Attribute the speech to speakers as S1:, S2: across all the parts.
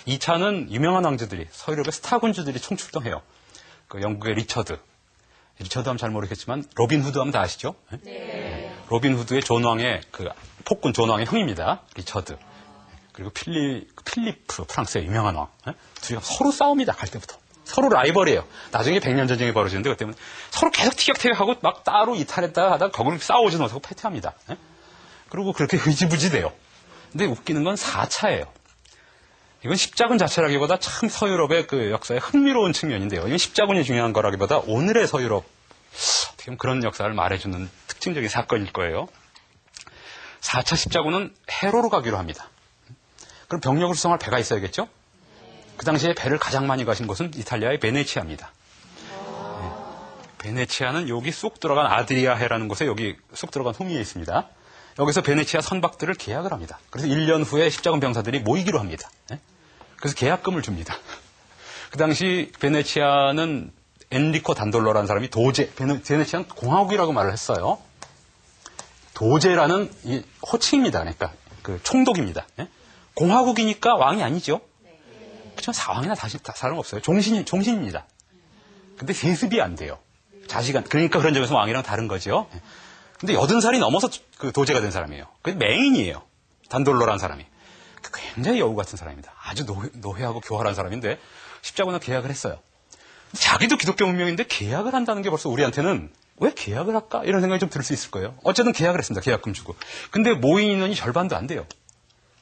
S1: 2차는 유명한 왕조들이, 서유럽의 스타 군주들이 총출동해요. 그 영국의 리처드 하면 잘 모르겠지만 로빈 후드 하면 다 아시죠? 네. 로빈 후드의 존왕의 그 폭군 존왕의 형입니다. 리처드. 그리고 필리프, 프랑스의 유명한 왕. 둘이가 서로 싸웁니다. 갈 때부터. 서로 라이벌이에요. 나중에 100년 전쟁이 벌어지는데 그 때문에 서로 계속 티격태격하고 막 따로 이탈했다가 하다가 거기를 싸우지 못하고 패퇴합니다. 그리고 그렇게 흐지부지 돼요. 근데 웃기는 건 4차예요. 이건 십자군 자체라기보다 참 서유럽의 그 역사의 흥미로운 측면인데요. 이건 십자군이 중요한 거라기보다 오늘의 서유럽, 어떻게 보면 그런 역사를 말해주는 특징적인 사건일 거예요. 4차 십자군은 해로로 가기로 합니다. 그럼 병력을 수송할 배가 있어야겠죠? 그 당시에 배를 가장 많이 가신 곳은 이탈리아의 베네치아입니다. 베네치아는 여기 쑥 들어간 아드리아해라는 곳에 여기 쑥 들어간 호미에 있습니다. 여기서 베네치아 선박들을 계약을 합니다. 그래서 1년 후에 십자군 병사들이 모이기로 합니다. 그래서 계약금을 줍니다. 그 당시 베네치아는 엔리코 단돌로라는 사람이 베네치아는 공화국이라고 말을 했어요. 도제라는 이 호칭입니다. 그러니까 그 총독입니다. 공화국이니까 왕이 아니죠. 그렇지만 사왕이나 다른 없어요. 종신입니다. 근데 세습이 안 돼요. 그러니까 그런 점에서 왕이랑 다른 거죠. 근데 80살이 넘어서 그 도제가 된 사람이에요. 그게 맹인이에요. 단돌로라는 사람이. 굉장히 여우 같은 사람입니다. 아주 노회하고 교활한 사람인데 십자군과 계약을 했어요. 자기도 기독교 문명인데 계약을 한다는 게 벌써 우리한테는 왜 계약을 할까? 이런 생각이 좀 들 수 있을 거예요. 어쨌든 계약을 했습니다. 계약금 주고. 근데 모인 인원이 절반도 안 돼요.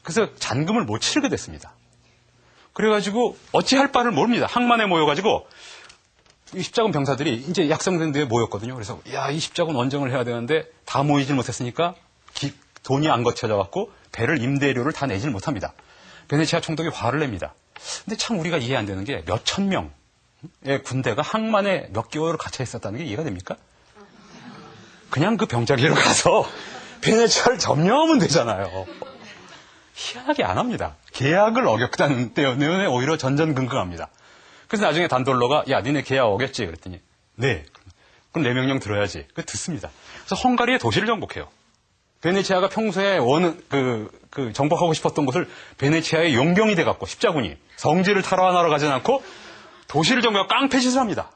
S1: 그래서 잔금을 못 치르게 됐습니다. 그래가지고 어찌할 바를 모릅니다. 항만에 모여가지고 이 십자군 병사들이 이제 약성된 데에 모였거든요. 그래서 이 십자군 원정을 해야 되는데 다 모이질 못했으니까 돈이 안 거쳐져 갖고 배를 임대료를 다 내질 못합니다. 베네치아 총독이 화를 냅니다. 근데 참 우리가 이해 안 되는 게 몇천 명의 군대가 항만에 몇 개월을 갇혀 있었다는 게 이해가 됩니까? 그냥 그 병자기로 가서 베네치아를 점령하면 되잖아요. 희한하게 안 합니다. 계약을 어겼다는 때문에 오히려 전전긍긍합니다. 그래서 나중에 단돌로가 니네 계약 어겼지? 그랬더니 네. 그럼 내 명령 들어야지. 듣습니다. 그래서 헝가리의 도시를 정복해요. 베네치아가 평소에 정복하고 싶었던 곳을 베네치아의 용병이 돼갖고 십자군이 성지를 탈환하러 가진 않고 도시를 정복하고 깡패짓을 합니다.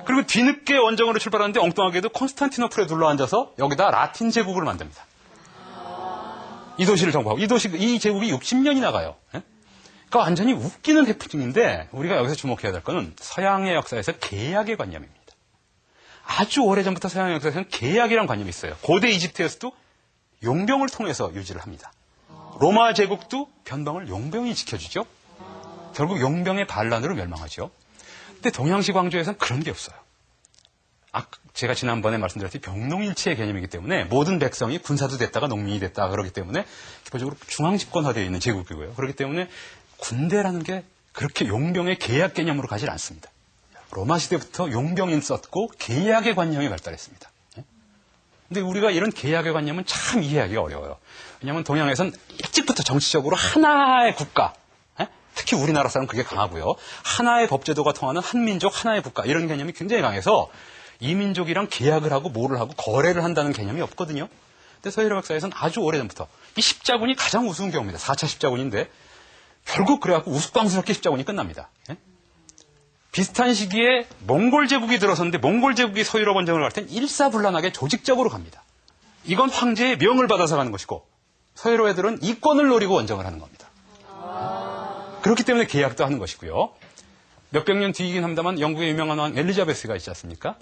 S1: 그리고 뒤늦게 원정으로 출발하는데 엉뚱하게도 콘스탄티노플에 둘러앉아서 여기다 라틴 제국을 만듭니다. 이 도시를 정복하고 이 제국이 60년이 나가요. 그러니까 완전히 웃기는 해프닝인데 우리가 여기서 주목해야 될 거는 서양의 역사에서 계약의 관념입니다. 아주 오래전부터 서양 역사에서는 계약이라는 관념이 있어요. 고대 이집트에서도 용병을 통해서 유지를 합니다. 로마 제국도 변방을 용병이 지켜주죠. 결국 용병의 반란으로 멸망하죠. 근데 동양식 왕조에서는 그런 게 없어요. 제가 지난번에 말씀드렸듯이 병농일치의 개념이기 때문에 모든 백성이 군사도 됐다가 농민이 됐다 그러기 때문에 기본적으로 중앙집권화되어 있는 제국이고요. 그렇기 때문에 군대라는 게 그렇게 용병의 계약 개념으로 가지 않습니다. 로마 시대부터 용병이 썼고 계약의 관념이 발달했습니다. 근데 우리가 이런 계약의 관념은 참 이해하기가 어려워요. 왜냐하면 동양에서는 일찍부터 정치적으로 하나의 국가, 특히 우리나라 사람은 그게 강하고요. 하나의 법제도가 통하는 한민족, 하나의 국가 이런 개념이 굉장히 강해서 이 민족이랑 계약을 하고 뭐를 하고 거래를 한다는 개념이 없거든요. 근데 서유럽 역사에서는 아주 오래전부터 이 십자군이 가장 우스운 경우입니다. 4차 십자군인데 결국 그래갖고 우스꽝스럽게 십자군이 끝납니다. 비슷한 시기에 몽골 제국이 들어섰는데 몽골 제국이 서유럽 원정을 갈 땐 일사불란하게 조직적으로 갑니다. 이건 황제의 명을 받아서 가는 것이고 서유럽 애들은 이권을 노리고 원정을 하는 겁니다. 그렇기 때문에 계약도 하는 것이고요. 몇백 년 뒤이긴 합니다만 영국의 유명한 왕 엘리자베스가 있지 않습니까?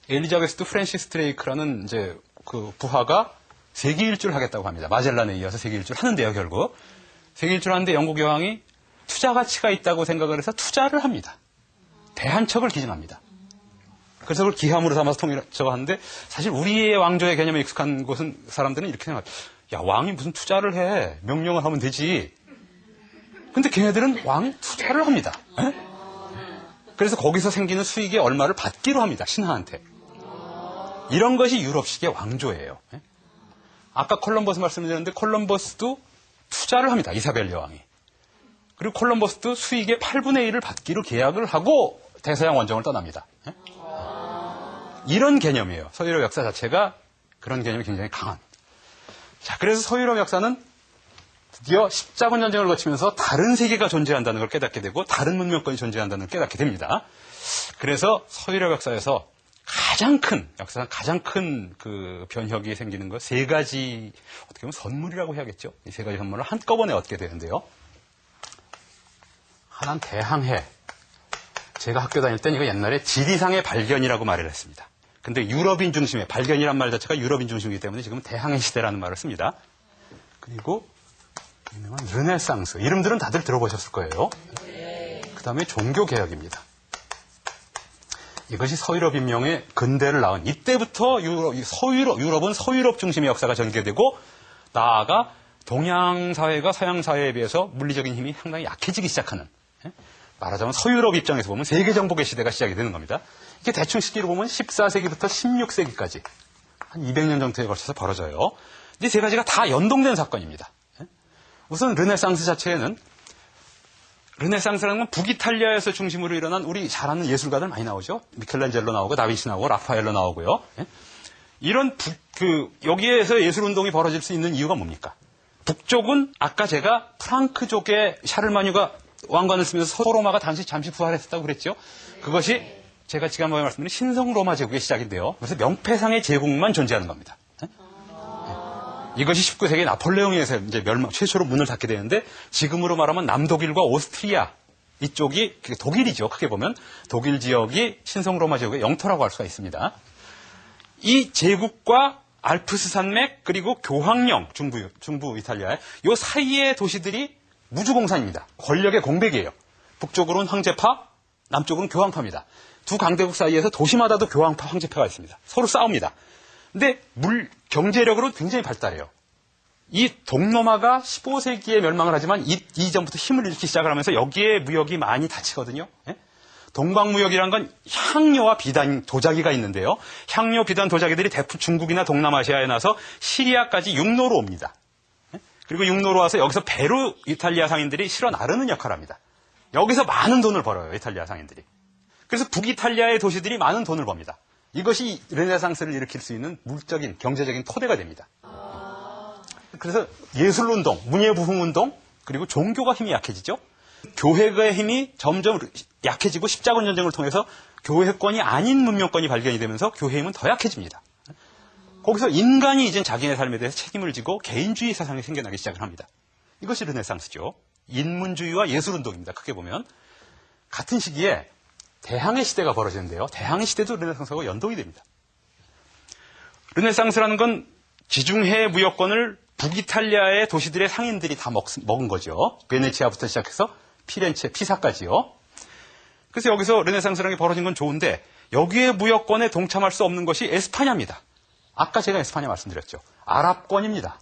S1: 엘리자베스도 프랜시스 드레이크라는 이제 그 부하가 세계 일주를 하겠다고 합니다. 마젤란에 이어서 세계 일주를 하는데요, 결국. 세계 일주를 하는데 영국 여왕이 투자 가치가 있다고 생각을 해서 투자를 합니다. 배 한 척을 기증합니다. 그래서 그걸 기함으로 삼아서 저거 하는데 사실 우리의 왕조의 개념에 익숙한 곳은 사람들은 이렇게 생각해요. 야, 왕이 무슨 투자를 해. 명령을 하면 되지. 근데 걔네들은 왕이 투자를 합니다. 그래서 거기서 생기는 수익의 얼마를 받기로 합니다. 신하한테. 이런 것이 유럽식의 왕조예요. 아까 콜럼버스 말씀드렸는데 콜럼버스도 투자를 합니다. 이사벨 여왕이. 그리고 콜럼버스도 수익의 8분의 1을 받기로 계약을 하고 대서양 원정을 떠납니다. 이런 개념이에요. 서유럽 역사 자체가 그런 개념이 굉장히 강한. 자, 그래서 서유럽 역사는 드디어 십자군 전쟁을 거치면서 다른 세계가 존재한다는 걸 깨닫게 되고 다른 문명권이 존재한다는 걸 깨닫게 됩니다. 그래서 서유럽 역사에서 역사상 가장 큰 그 변혁이 생기는 것 세 가지, 어떻게 보면 선물이라고 해야겠죠. 이 세 가지 선물을 한꺼번에 얻게 되는데요. 하나는 대항해. 제가 학교 다닐 땐 이거 옛날에 지리상의 발견이라고 말을 했습니다. 근데 유럽인 중심의, 발견이란 말 자체가 유럽인 중심이기 때문에 지금은 대항해 시대라는 말을 씁니다. 그리고 유명한 르네상스. 이름들은 다들 들어보셨을 거예요. 그 다음에 종교개혁입니다. 이것이 서유럽 인명의 근대를 낳은, 이때부터 유럽은 서유럽 중심의 역사가 전개되고, 나아가 동양 사회가 서양 사회에 비해서 물리적인 힘이 상당히 약해지기 시작하는, 말하자면 서유럽 입장에서 보면 세계 정복의 시대가 시작이 되는 겁니다. 이게 대충 시기로 보면 14세기부터 16세기까지 한 200년 정도에 걸쳐서 벌어져요. 이 세 가지가 다 연동된 사건입니다. 우선 르네상스 자체에는, 르네상스라는 건 북이탈리아에서 중심으로 일어난 우리 잘 아는 예술가들 많이 나오죠. 미켈란젤로 나오고 다빈치 나오고 라파엘로 나오고요. 이런 여기에서 예술운동이 벌어질 수 있는 이유가 뭡니까? 북쪽은 아까 제가 프랑크족의 샤를마뉴가 왕관을 쓰면서 서로마가 잠시 부활했었다고 그랬죠. 그것이 제가 지난번에 말씀드린 신성로마 제국의 시작인데요. 그래서 명패상의 제국만 존재하는 겁니다. 이것이 19세기 나폴레옹에 의해서 이제 최초로 문을 닫게 되는데, 지금으로 말하면 남독일과 오스트리아, 이쪽이 독일이죠. 크게 보면 독일 지역이 신성로마 제국의 영토라고 할 수가 있습니다. 이 제국과 알프스 산맥 그리고 교황령, 중부 이탈리아의 요 사이의 도시들이 무주공산입니다. 권력의 공백이에요. 북쪽으로는 황제파, 남쪽으로는 교황파입니다. 두 강대국 사이에서 도시마다도 교황파, 황제파가 있습니다. 서로 싸웁니다. 근데 경제력으로 굉장히 발달해요. 이 동로마가 15세기에 멸망을 하지만 이전부터 힘을 잃기 시작을 하면서 여기에 무역이 많이 닫히거든요. 동방무역이란 건 향료와 비단, 도자기가 있는데요. 향료, 비단, 도자기들이 대부분 중국이나 동남아시아에 나서 시리아까지 육로로 옵니다. 그리고 육로로 와서 여기서 배로 이탈리아 상인들이 실어 나르는 역할을 합니다. 여기서 많은 돈을 벌어요, 이탈리아 상인들이. 그래서 북이탈리아의 도시들이 많은 돈을 법니다. 이것이 르네상스를 일으킬 수 있는 물적인, 경제적인 토대가 됩니다. 그래서 예술운동, 문예부흥운동, 그리고 종교가 힘이 약해지죠. 교회의 힘이 점점 약해지고 십자군 전쟁을 통해서 교회권이 아닌 문명권이 발견이 되면서 교회의 힘은 더 약해집니다. 거기서 인간이 이제 자기네 삶에 대해서 책임을 지고 개인주의 사상이 생겨나기 시작을 합니다. 이것이 르네상스죠. 인문주의와 예술운동입니다. 크게 보면. 같은 시기에 대항해 시대가 벌어지는데요. 대항해 시대도 르네상스하고 연동이 됩니다. 르네상스라는 건 지중해 무역권을 북이탈리아의 도시들의 상인들이 다 먹은 거죠. 베네치아부터 시작해서 피렌체, 피사까지요. 그래서 여기서 르네상스라는 게 벌어진 건 좋은데, 여기에 무역권에 동참할 수 없는 것이 에스파냐입니다. 아까 제가 에스파냐 말씀드렸죠. 아랍권입니다.